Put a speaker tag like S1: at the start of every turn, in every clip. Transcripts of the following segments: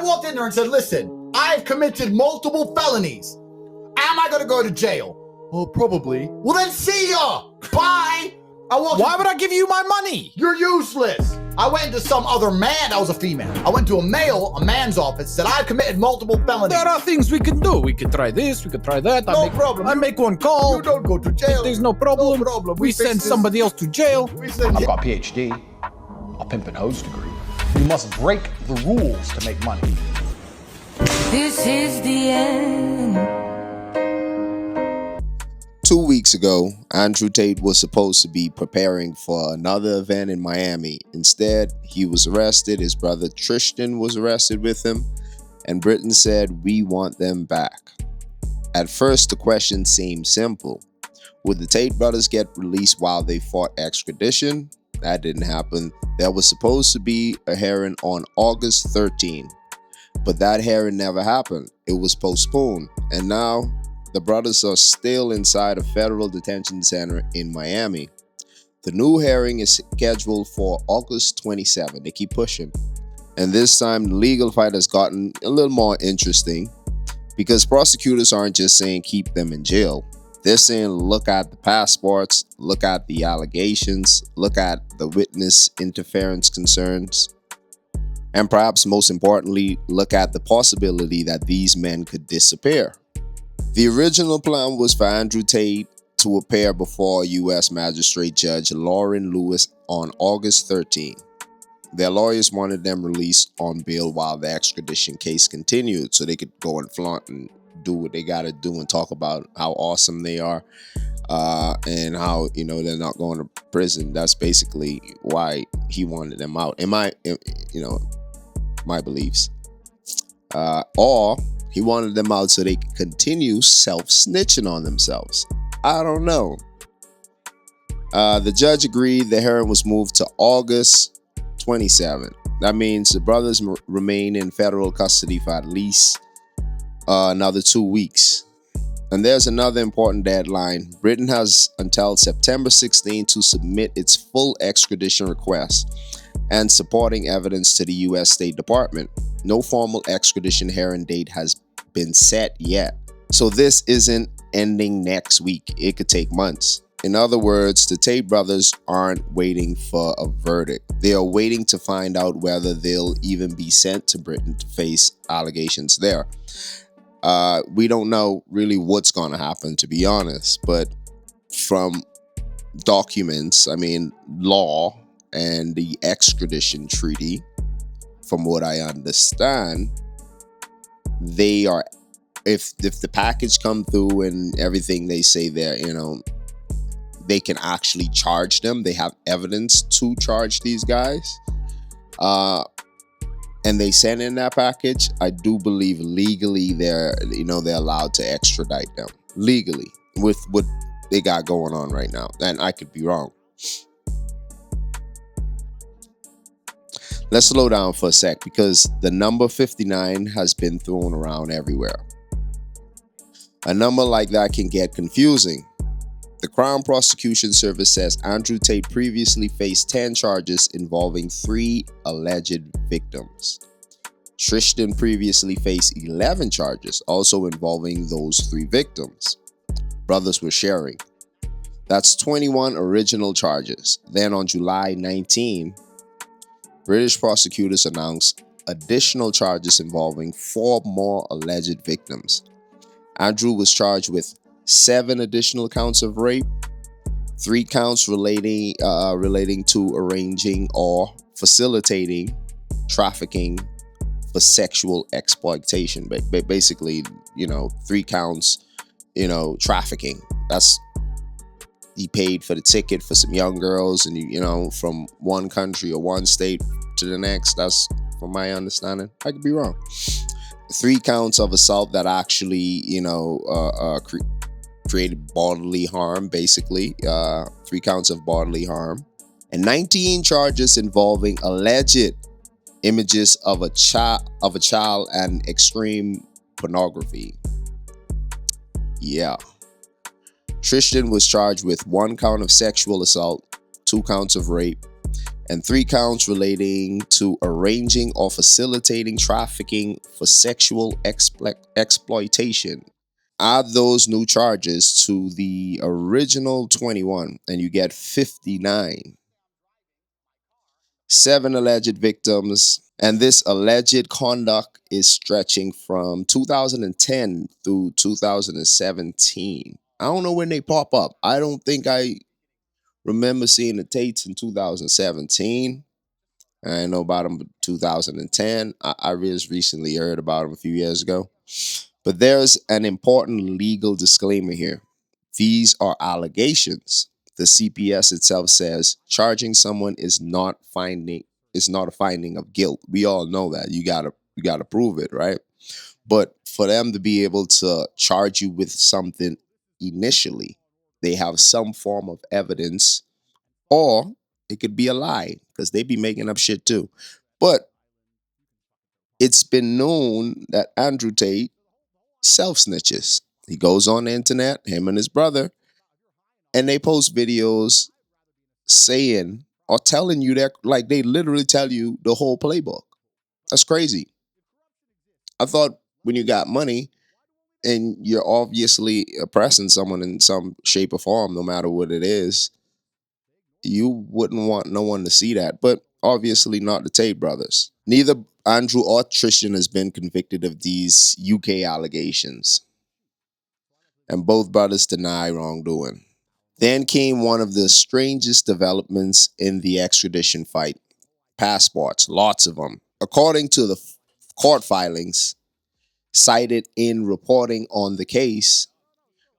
S1: I walked in there and said, listen, I've committed multiple felonies. Am I going to go to jail? Well, probably. Well, then see ya. Bye.
S2: Why would I give you my money?
S1: You're useless. I went into some other man that was a female. I went to a man's office, said I've committed multiple felonies.
S2: There are things we can do. We could try this, we could try that.
S1: No problem.
S2: I make one call.
S1: You don't go to jail.
S2: There's no problem.
S1: No problem.
S2: We send somebody else to jail.
S3: I've got a PhD, a pimp and hose degree. You must break the rules to make money.
S4: This is the end.
S5: 2 weeks ago, Andrew Tate was supposed to be preparing for another event in Miami. Instead, he was arrested. His brother Tristan was arrested with him, and Britain said, "We want them back." At first, the question seemed simple. Would the Tate brothers get released while they fought extradition? That didn't happen. There was supposed to be a hearing on August 13, but that hearing never happened. It was postponed, and now the brothers are still inside a federal detention center in Miami. The new hearing is scheduled for August 27. They keep pushing. And this time, the legal fight has gotten a little more interesting because prosecutors aren't just saying keep them in jail. They're saying look at the passports, look at the allegations, look at the witness interference concerns, and perhaps most importantly, look at the possibility that these men could disappear. The original plan was for Andrew Tate to appear before U.S. Magistrate Judge Lauren Lewis on August 13. Their lawyers wanted them released on bail while the extradition case continued so they could go and flaunt and do what they got to do and talk about how awesome they are and how, they're not going to prison. That's basically why he wanted them out, in my beliefs. Or he wanted them out so they could continue self-snitching on themselves. I don't know. The judge agreed the hearing was moved to August 27. That means the brothers remain in federal custody for at least another 2 weeks. And there's another important deadline. Britain has until September 16 to submit its full extradition request and supporting evidence to the U.S. State Department. No formal extradition hearing date has been set yet. So this isn't ending next week. It could take months. In other words, the Tate brothers aren't waiting for a verdict. They are waiting to find out whether they'll even be sent to Britain to face allegations there. We don't know really what's going to happen, to be honest, but from documents, law and the extradition treaty, from what I understand, they are, if the package come through and everything they say there, they can actually charge them. They have evidence to charge these guys. And they send in that package. I do believe legally they're allowed to extradite them legally with what they got going on right now. And I could be wrong. Let's slow down for a sec because the number 59 has been thrown around everywhere. A number like that can get confusing. The Crown Prosecution Service says Andrew Tate previously faced 10 charges involving 3 alleged victims. Tristan previously faced 11 charges, also involving those 3 victims. Brothers were sharing. That's 21 original charges. Then on July 19, British prosecutors announced additional charges involving 4 more alleged victims. Andrew was charged with 7 additional counts of rape, 3 counts relating to arranging or facilitating trafficking for sexual exploitation. But basically, 3 counts, trafficking. That's, he paid for the ticket for some young girls and, from one country or one state to the next. That's from my understanding. I could be wrong. 3 counts of assault that actually, created bodily harm, basically. 3 counts of bodily harm. And 19 charges involving alleged images of a child and extreme pornography. Yeah. Tristan was charged with 1 count of sexual assault, 2 counts of rape, and 3 counts relating to arranging or facilitating trafficking for sexual exploitation. Add those new charges to the original 21 and you get 59. 7 alleged victims, and this alleged conduct is stretching from 2010 through 2017. I don't know when they pop up. I don't think I remember seeing the Tates in 2017. I didn't know about them in 2010. I just recently heard about them a few years ago. But there's an important legal disclaimer here. These are allegations. The CPS itself says charging someone is not a finding of guilt. We all know that. You gotta prove it, right? But for them to be able to charge you with something initially, they have some form of evidence, or it could be a lie because they be making up shit too. But it's been known that Andrew Tate self-snitches. He goes on the internet, him and his brother, and they post videos saying or telling you that, like, they literally tell you the whole playbook. That's crazy. I thought when you got money and you're obviously oppressing someone in some shape or form, no matter what it is, you wouldn't want no one to see that. But obviously not the Tate brothers. Neither Andrew or Tristan has been convicted of these UK allegations, and both brothers deny wrongdoing. Then came one of the strangest developments in the extradition fight. Passports, lots of them. According to the court filings cited in reporting on the case,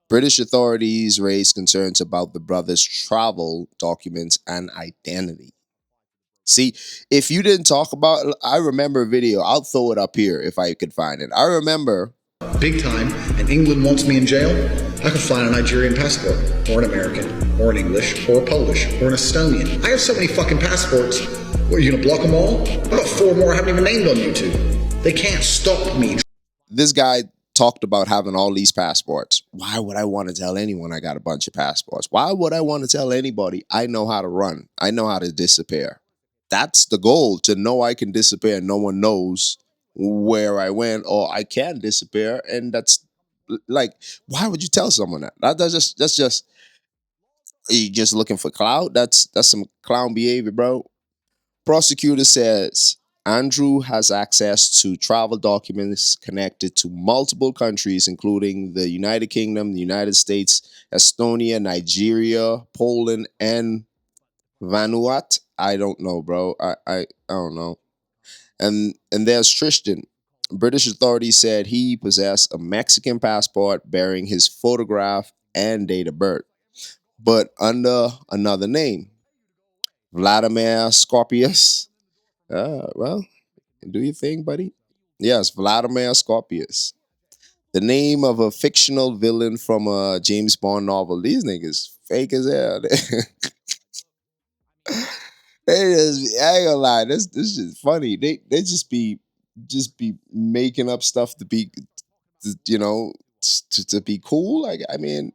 S5: British authorities raised concerns about the brothers' travel documents and identity. See, if you didn't talk about, I remember a video, I'll throw it up here if I could find it. I remember
S6: big time, and England wants me in jail, I can fly on a Nigerian passport, or an American, or an English, or a Polish, or an Estonian. I have so many fucking passports. What, are you gonna block them all? I've got 4 more I haven't even named on YouTube. They can't stop me.
S5: This guy talked about having all these passports. Why would I want to tell anyone I got a bunch of passports? Why would I want to tell anybody I know how to run? I know how to disappear. That's the goal, to know I can disappear and no one knows where I went, or I can disappear. And that's like, why would you tell someone that? That's just, are you just looking for clout? That's some clown behavior, bro. Prosecutor says Andrew has access to travel documents connected to multiple countries, including the United Kingdom, the United States, Estonia, Nigeria, Poland, and Vanuatu. I don't know, bro. I don't know. And there's Tristan. British authorities said he possessed a Mexican passport bearing his photograph and date of birth, but under another name, Vladimir Scorpius. Well, do your thing, buddy. Yes, Vladimir Scorpius. The name of a fictional villain from a James Bond novel. These niggas fake as hell. I ain't gonna lie, this is funny. They just be making up stuff to be, you know, to be cool. Like, I mean,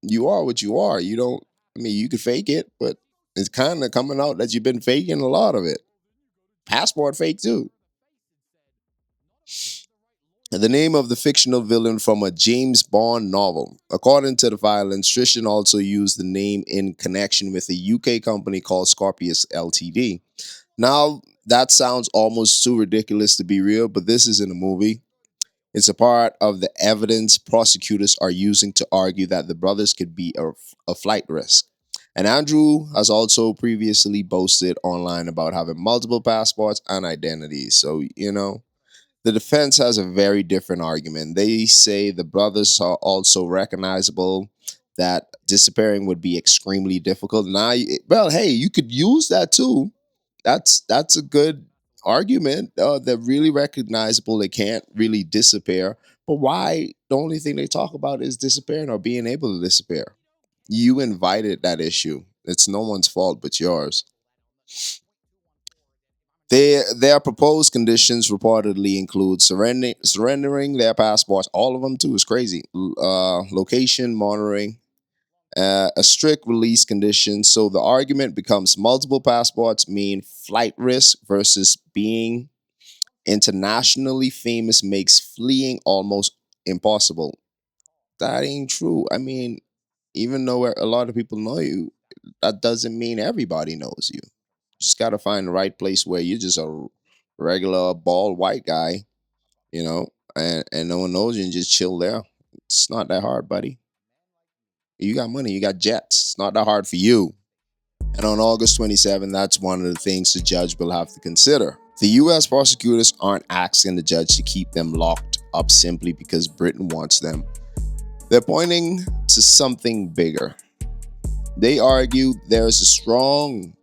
S5: you are what you are. You don't. I mean, you could fake it, but it's kind of coming out that you've been faking a lot of it. Passport fake too. The name of the fictional villain from a James Bond novel. According to the filings, Tristan also used the name in connection with a UK company called Scorpius Ltd. Now, that sounds almost too ridiculous to be real, but this isn't a movie. It's a part of the evidence prosecutors are using to argue that the brothers could be a flight risk. And Andrew has also previously boasted online about having multiple passports and identities. So, you know, the defense has a very different argument. They say the brothers are also recognizable, that disappearing would be extremely difficult. Now, well, hey, you could use that too. That's a good argument. They're really recognizable. They can't really disappear. But why? The only thing they talk about is disappearing or being able to disappear. You invited that issue. It's no one's fault but yours. Their proposed conditions reportedly include surrendering their passports, all of them too. Is crazy. Location monitoring, A strict release condition. So the argument becomes multiple passports mean flight risk versus being internationally famous makes fleeing almost impossible. That ain't true. I mean, even though a lot of people know you, that doesn't mean everybody knows you. Just got to find the right place where you're just a regular bald white guy, and no one knows you and just chill there. It's not that hard, buddy. You got money, you got jets. It's not that hard for you. And on August 27, that's one of the things the judge will have to consider. The US prosecutors aren't asking the judge to keep them locked up simply because Britain wants them. They're pointing to something bigger. They argue there is a strong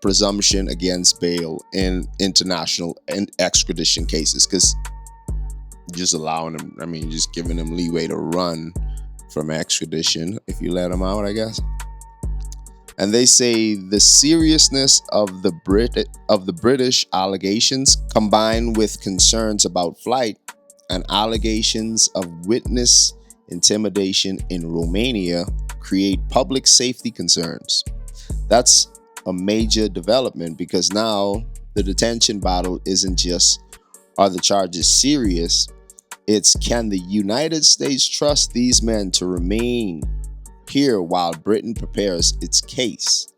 S5: presumption against bail in international and extradition cases because just allowing them, just giving them leeway to run from extradition if you let them out, I guess. And they say the seriousness of the British allegations combined with concerns about flight and allegations of witness intimidation in Romania create public safety concerns. That's a major development because now the detention battle isn't just are the charges serious, it's can the United States trust these men to remain here while Britain prepares its case.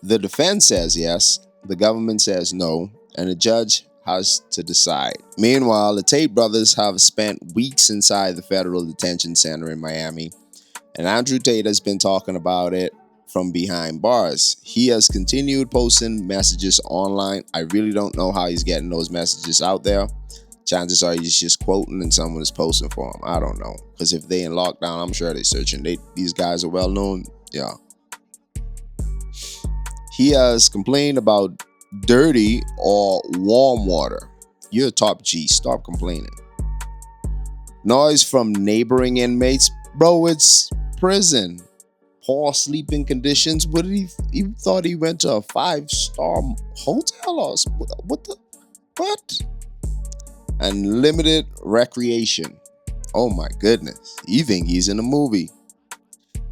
S5: The defense says yes, the government says no, and the judge has to decide. Meanwhile, the Tate brothers have spent weeks inside the federal detention center in Miami, and Andrew Tate has been talking about it from behind bars. He has continued posting messages online. I really don't know how he's getting those messages out there. Chances are he's just quoting and someone is posting for him. I don't know. Because if they in lockdown, I'm sure they're searching. These guys are well known. Yeah. He has complained about dirty or warm water. You're a top G. Stop complaining. Noise from neighboring inmates. Bro, it's prison. Poor sleeping conditions. What did he thought he went to a 5-star hotel or what? And limited recreation. Oh my goodness. You think he's in a movie.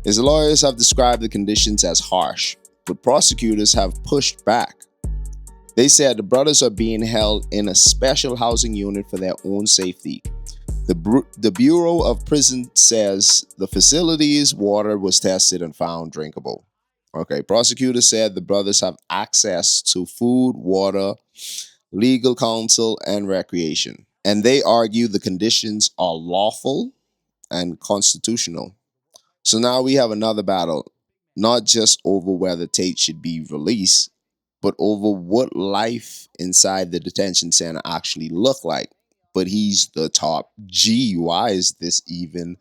S5: His lawyers have described the conditions as harsh, but prosecutors have pushed back. They said the brothers are being held in a special housing unit for their own safety. The Bureau of Prison says the facility's water was tested and found drinkable. Okay, prosecutors said the brothers have access to food, water, legal counsel, and recreation. And they argue the conditions are lawful and constitutional. So now we have another battle, not just over whether Tate should be released, but over what life inside the detention center actually look like. But he's the top G. Why is this even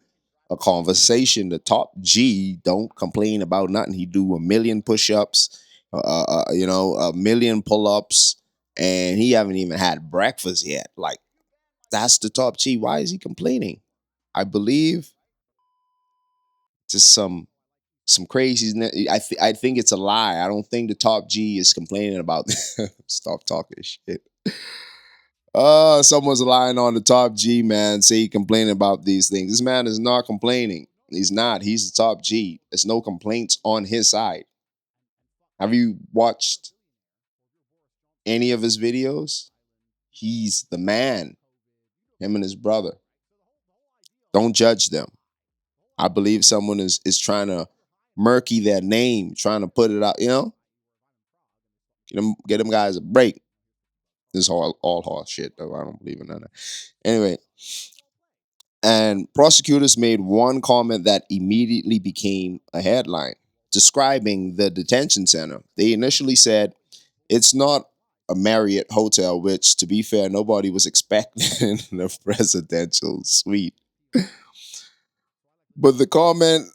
S5: a conversation? The top G don't complain about nothing. He do 1,000,000 push-ups, a million pull-ups, and he haven't even had breakfast yet. Like, that's the top G. Why is he complaining? I believe just some craziness. I think it's a lie. I don't think the top G is complaining about this. Stop talking shit. Someone's lying on the top G, man. Say he complaining about these things. This man is not complaining. He's not. He's the top G. There's no complaints on his side. Have you watched any of his videos? He's the man. Him and his brother. Don't judge them. I believe someone is trying to murky their name, trying to put it out, Get them guys a break. This is all horse shit, though. I don't believe in that. Anyway, and prosecutors made one comment that immediately became a headline, describing the detention center. They initially said, it's not a Marriott hotel, which, to be fair, nobody was expecting a presidential suite. But the comment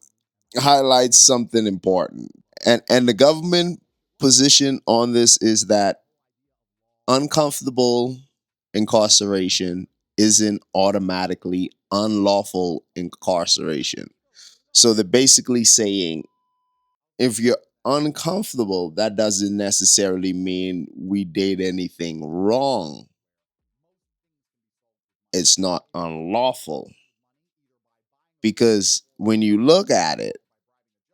S5: highlights something important. And the government position on this is that uncomfortable incarceration isn't automatically unlawful incarceration. So they're basically saying if you're uncomfortable, that doesn't necessarily mean we did anything wrong. It's not unlawful. Because when you look at it,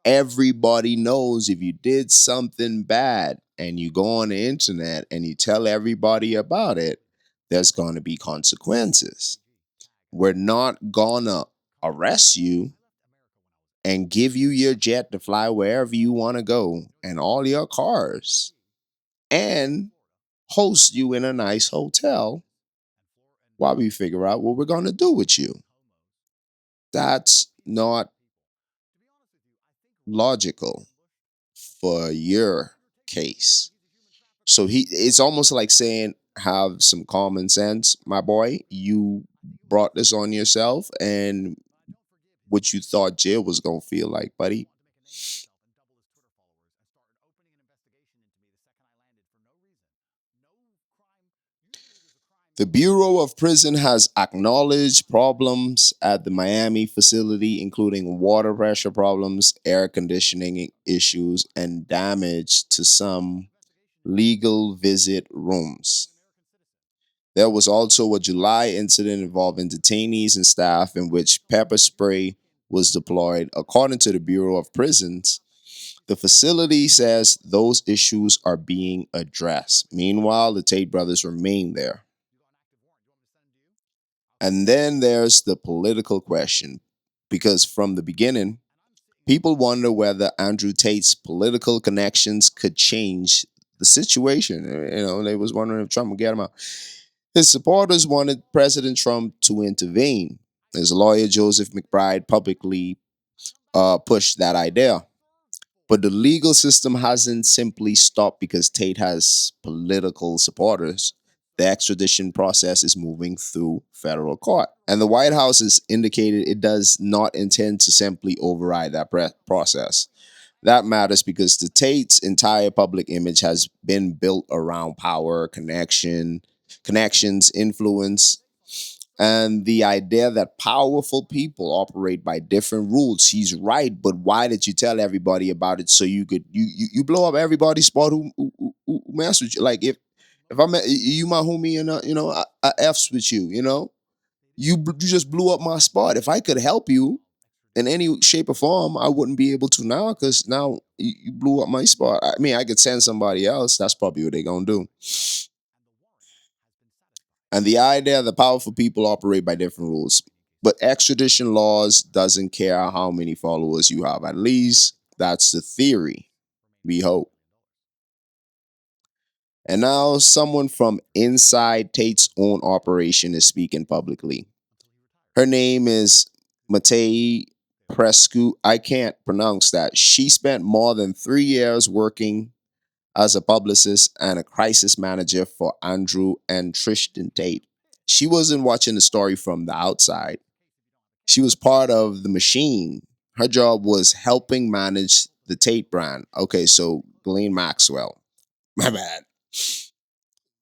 S5: everybody knows if you did something bad and you go on the internet and you tell everybody about it, there's going to be consequences. We're not gonna arrest you and give you your jet to fly wherever you want to go and all your cars and host you in a nice hotel while we figure out what we're going to do with you. That's not logical for your case. So it's almost like saying, have some common sense, my boy. You brought this on yourself and what you thought jail was going to feel like, buddy. The Bureau of Prison has acknowledged problems at the Miami facility, including water pressure problems, air conditioning issues, and damage to some legal visit rooms. There was also a July incident involving detainees and staff in which pepper spray was deployed. According to the Bureau of Prisons, the facility says those issues are being addressed. Meanwhile, the Tate brothers remain there. And then there's the political question, because from the beginning, people wonder whether Andrew Tate's political connections could change the situation. They was wondering if Trump would get him out. His supporters wanted President Trump to intervene. His lawyer, Joseph McBride, publicly pushed that idea. But the legal system hasn't simply stopped because Tate has political supporters. The extradition process is moving through federal court. And the White House has indicated it does not intend to simply override that process. That matters because the Tate's entire public image has been built around power, connections, influence, and the idea that powerful people operate by different rules. He's right, but why did you tell everybody about it so you could you blow up everybody's spot who mess with you? Like if I'm you my homie and I f's with you, you just blew up my spot. If I could help you in any shape or form, I wouldn't be able to now because now you blew up my spot. I mean, I could send somebody else. That's probably what they're gonna do. And the idea that powerful people operate by different rules. But extradition laws doesn't care how many followers you have. At least that's the theory, we hope. And now someone from inside Tate's own operation is speaking publicly. Her name is Tate Prescu. I can't pronounce that. She spent more than 3 years working as a publicist and a crisis manager for Andrew and Tristan Tate. She wasn't watching the story from the outside. She was part of the machine. Her job was helping manage the Tate brand. Okay, so Ghislaine Maxwell. My bad.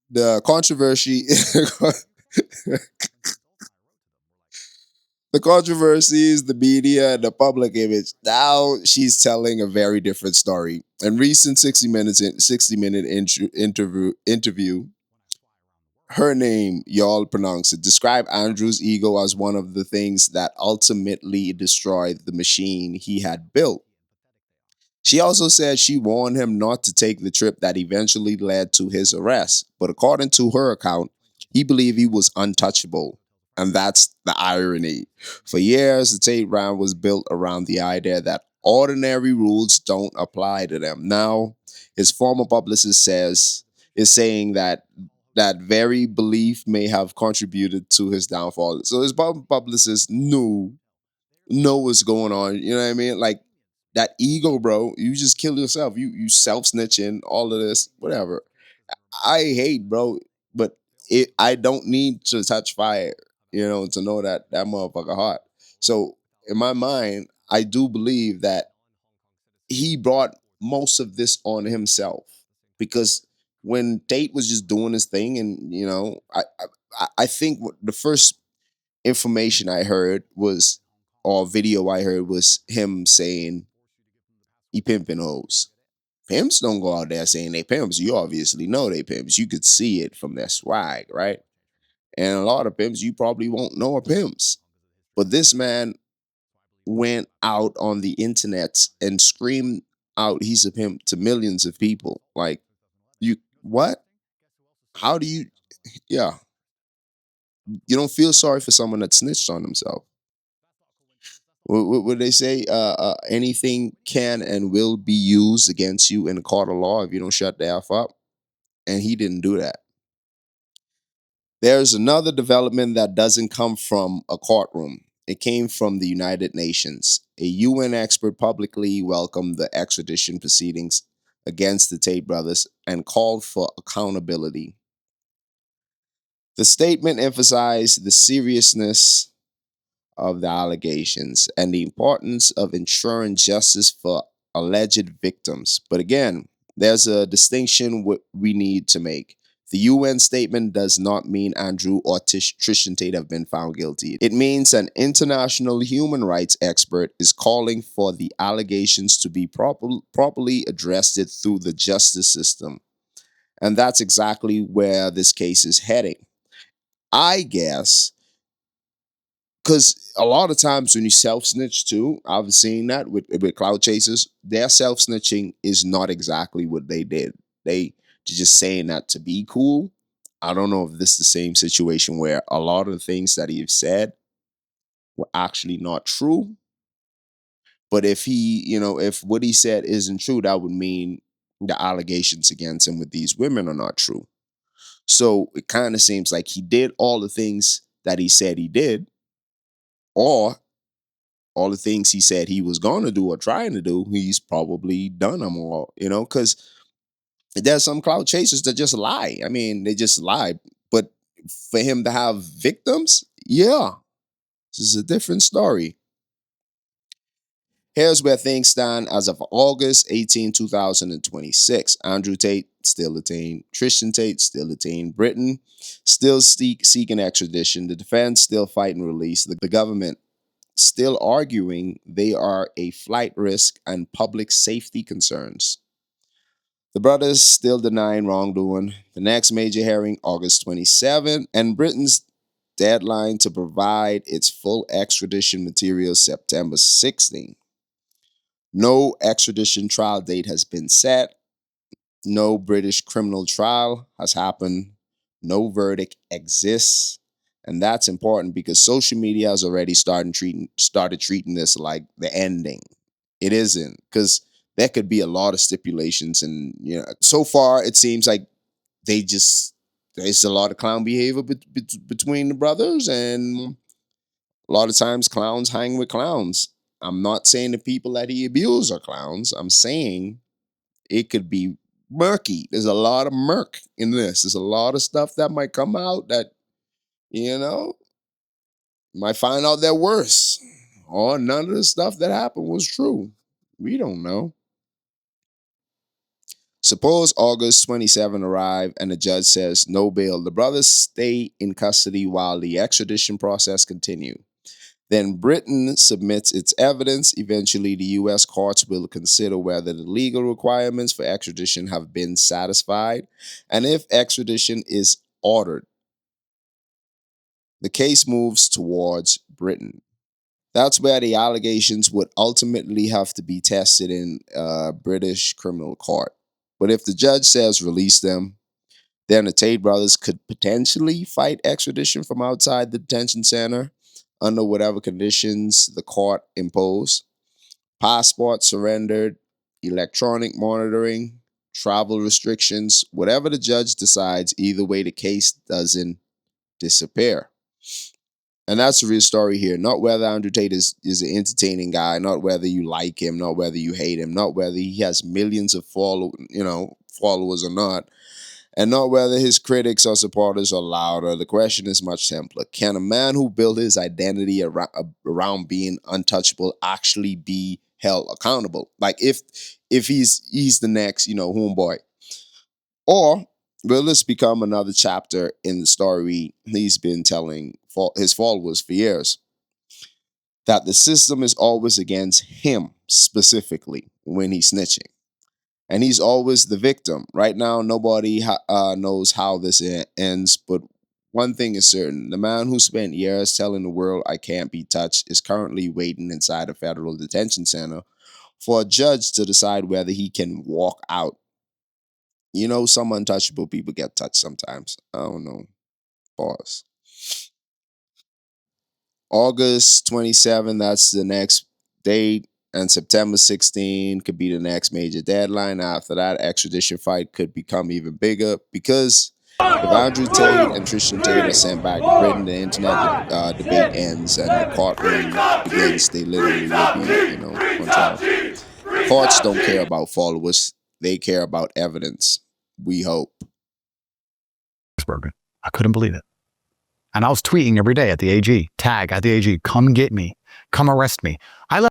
S5: The controversy the controversy is the media and the public image. Now she's telling a very different story. In recent 60-minute interview, her name, y'all pronounce it, described Andrew's ego as one of the things that ultimately destroyed the machine he had built. She also said she warned him not to take the trip that eventually led to his arrest. But according to her account, he believed he was untouchable. And that's the irony. For years, the Tate brand was built around the idea that ordinary rules don't apply to them. Now, his former publicist is saying that that very belief may have contributed to his downfall. So his publicist know what's going on. You know what I mean? Like that ego, bro. You just kill yourself. You self-snitching, all of this, whatever. I hate, bro, but I don't need to touch fire, to know that motherfucker hot. So in my mind, I do believe that he brought most of this on himself because when Tate was just doing his thing, and I think the first information I heard was, or video I heard was him saying he pimping hoes. Pimps don't go out there saying they pimps. You obviously know they pimps. You could see it from their swag, right? And a lot of pimps you probably won't know are pimps. But this man went out on the internet and screamed out he's a pimp to millions of people. Like, you, what? How do you, yeah, you don't feel sorry for someone that snitched on himself. What would they say? Anything can and will be used against you in a court of law if you don't shut the F up. And he didn't do that. There's another development that doesn't come from a courtroom. It came from the United Nations. A UN expert publicly welcomed the extradition proceedings against the Tate brothers and called for accountability. The statement emphasized the seriousness of the allegations and the importance of ensuring justice for alleged victims. But again, there's a distinction we need to make. The UN statement does not mean Andrew or Tristan Tate have been found guilty. It means an international human rights expert is calling for the allegations to be properly addressed through the justice system. And that's exactly where this case is heading. I guess, because a lot of times when you self-snitch too, I've seen that with cloud chasers, their self-snitching is not exactly what they did. They're just saying that to be cool. I don't know if this is the same situation where a lot of the things that he's said were actually not true. But if if what he said isn't true, that would mean the allegations against him with these women are not true. So it kind of seems like he did all the things that he said he did, or all the things he said he was going to do or trying to do, he's probably done them all, because there's some cloud chasers that just lie. I mean, they just lie. But for him to have victims, yeah, this is a different story. Here's where things stand as of August 18, 2026. Andrew Tate, still detained. Tristan Tate, still detained. Britain, still seeking extradition. The defense, still fighting release. The government, still arguing they are a flight risk and public safety concerns. The brothers still denying wrongdoing. The next major hearing, August 27, and Britain's deadline to provide its full extradition materials, September 16. No extradition trial date has been set. No British criminal trial has happened. No verdict exists. And that's important because social media has already started treating this like the ending. It isn't, because there could be a lot of stipulations, and so far it seems like there's a lot of clown behavior between the brothers, and a lot of times clowns hang with clowns. I'm not saying the people that he abused are clowns. I'm saying it could be murky. There's a lot of murk in this. There's a lot of stuff that might come out that, might find out they're worse. Or none of the stuff that happened was true. We don't know. Suppose August 27 arrive and the judge says no bail. The brothers stay in custody while the extradition process continue. Then Britain submits its evidence. Eventually, the U.S. courts will consider whether the legal requirements for extradition have been satisfied, and if extradition is ordered. The case moves towards Britain. That's where the allegations would ultimately have to be tested in British criminal court. But if the judge says release them, then the Tate brothers could potentially fight extradition from outside the detention center under whatever conditions the court impose. Passport surrendered, electronic monitoring, travel restrictions, whatever the judge decides, either way the case doesn't disappear. And that's the real story here. Not whether Andrew Tate is an entertaining guy, not whether you like him, not whether you hate him, not whether he has millions of followers or not, and not whether his critics or supporters are louder. The question is much simpler. Can a man who built his identity around being untouchable actually be held accountable? Like if he's the next, homeboy. Or will this become another chapter in the story he's been telling his followers for years? That the system is always against him specifically when he's snitching. And he's always the victim. Right now, nobody knows how this ends, but One thing is certain. The man who spent years telling the world I can't be touched is currently waiting inside a federal detention center for a judge to decide whether he can walk out. You know, some untouchable people get touched sometimes. I don't know. Pause. August 27, that's the next date. And September 16 could be the next major deadline. After that, extradition fight could become even bigger because if Andrew Tate and Tristan Tate are sent back to Britain, the internet debate ends and the courtroom begins. They literally will be, on trial. Courts don't care about followers. They care about evidence. We hope.
S7: I couldn't believe it. And I was tweeting every day at the AG, tag at the AG, come get me, come arrest me. I left